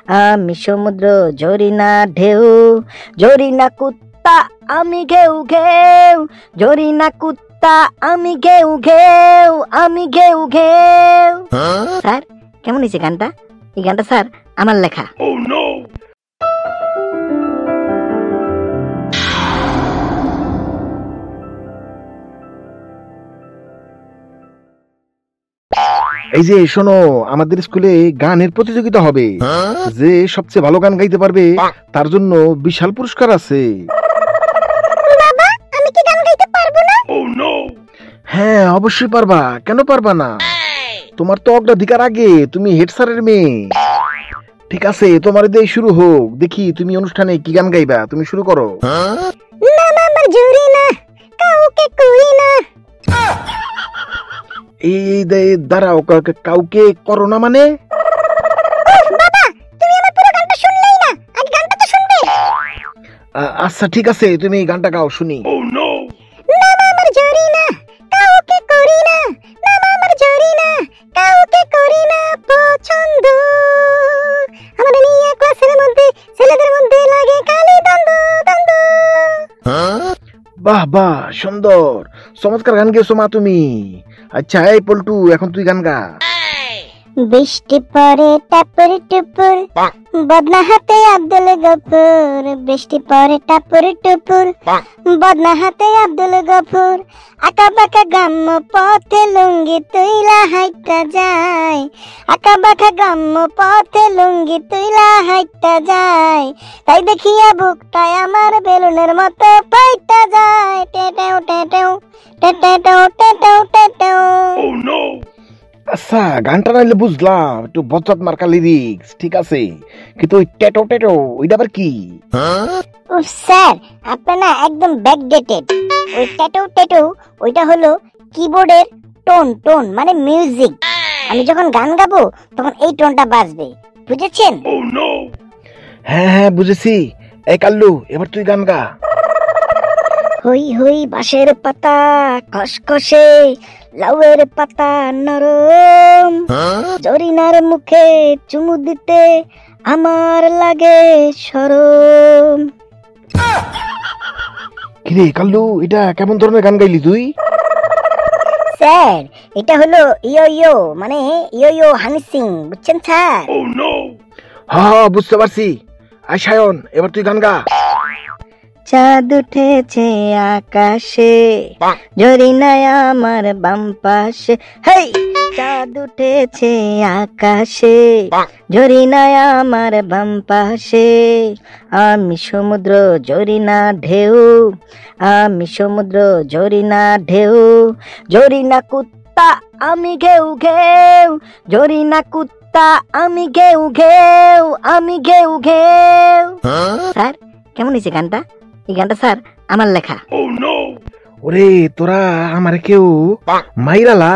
আমি সমুদ্র জরিনা ঢেউ, জরিনা কুত্তা আমি ঘেউ ঘেউ, জরিনা কুত্তা আমি ঘেউ ঘেউ, আমি ঘেউ ঘেউ। স্যার কেমন হয়েছে গানটা? এই গানটা স্যার আমার লেখা। এই যে শোনো, আমাদের স্কুলে গানের প্রতিযোগিতা হবে। যে সবচেয়ে ভালো গান গাইতে পারবে তার জন্য বিশাল পুরস্কার আছে। বাবা, আমি কি গান গাইতে পারবো না? হ্যাঁ অবশ্যই পারবা, কেন পারবা না? তোমার তো অগ্রাধিকার আগে, তুমি হেড স্যারের মেয়ে। ঠিক আছে, তোমার দিয়ে শুরু হোক, দেখি তুমি অনুষ্ঠানে কি গান গাইবা। তুমি শুরু করো। মামা আমার জরিনা কাউকে কই না। এই দাঁড়াও, কাউকে করো না মানে? বাবা, তুমি আমার পুরো গানটা শুনলেই না, আগে গানটা তো শুনবে। আচ্ছা ঠিক আছে, তুমি গানটা গাও শুনি। মামা আমার জরিনা কাউকে করি না, মামা আমার জরিনা কাউকে করি না পছন্দ। আমাদের নিয়ে ক্লাসের মধ্যে ছেলেদের মধ্যে লাগে খালি দ্বন্দ্ব দ্বন্দ্ব। বাহ বাহ, সুন্দর চমৎকার গান গেয়েছো মা তুমি। আচ্ছা এই পল্টু, এখন তুই গান গা। বৃষ্টি পরে টাপুর টুপুর, বদনা হাতে আব্দুল গফুর। বৃষ্টি পরে টাপুর টুপুর, বদনা হাতে আব্দুল গফুর। আঁকা বাঁকা গ্রাম্য পথে লুঙ্গি তুইলা হাইটা যায়, আঁকা বাঁকা গ্রাম্য পথে লুঙ্গি তুইলা হাইটা যায়। তাই দেখিয়া বুকটায় আমার বেলুনের মতো ফাইটা যায়। টেটেও টেটেও টেটেও টেটেও টেটেও। আচ্ছা গানটা নাইলে বুঝলাম, একটু বজ্জাত মার্কা লিরিক্স, ঠিক আছে, কিন্তু ওই টেটো টেটো ওইটা আবার কি? উফ স্যার, আপনি না একদম ব্যাকডেটেড। ওই ট্যাটু ট্যাটু ওইটা হলো কিবোর্ডের টোন, টোন মানে মিউজিক। আমি যখন গান গাবো তখন এই টোনটা বাজবে, বুঝেছেন? হ্যাঁ হ্যাঁ বুঝেছি। এই কাল্লু, এবার তুই গান গা। হই হই বাঁশের পাতা খসখসে, লাউয়ের পাতা নরম, জরিনার মুখে চুমু দিতে আমার লাগে শরম। কিরে কাল্লু, এটা কেমন ধরনের গান গাইলি তুই? স্যার এটা হলো ইয়ো ইয়ো মানে ইয়ো ইয়ো হানি সিং, বুঝছেন স্যার? হ্যাঁ বুঝতে পারছি। আয় সায়ন, এবার তুই গান গা। চাঁদ উঠেছে আকাশে, জরিনায় আমার বাম পাশে। হেই, চাঁদ উঠেছে আকাশে, জরিনায় আমার বাম পাশে। আমি সমুদ্র জরিনা ঢেউ, আমি সমুদ্র জরিনা ঢেউ, জরিনা কুত্তা আমি ঘেউ ঘেউ, জরিনা কুত্তা আমি ঘেউ ঘেউ, আমি ঘেউ ঘেউ। স্যার কেমন হয়েছে গানটা? এই গানটা স্যার আমার লেখা। ওরে তোরা আমার কেউ মাইরালা।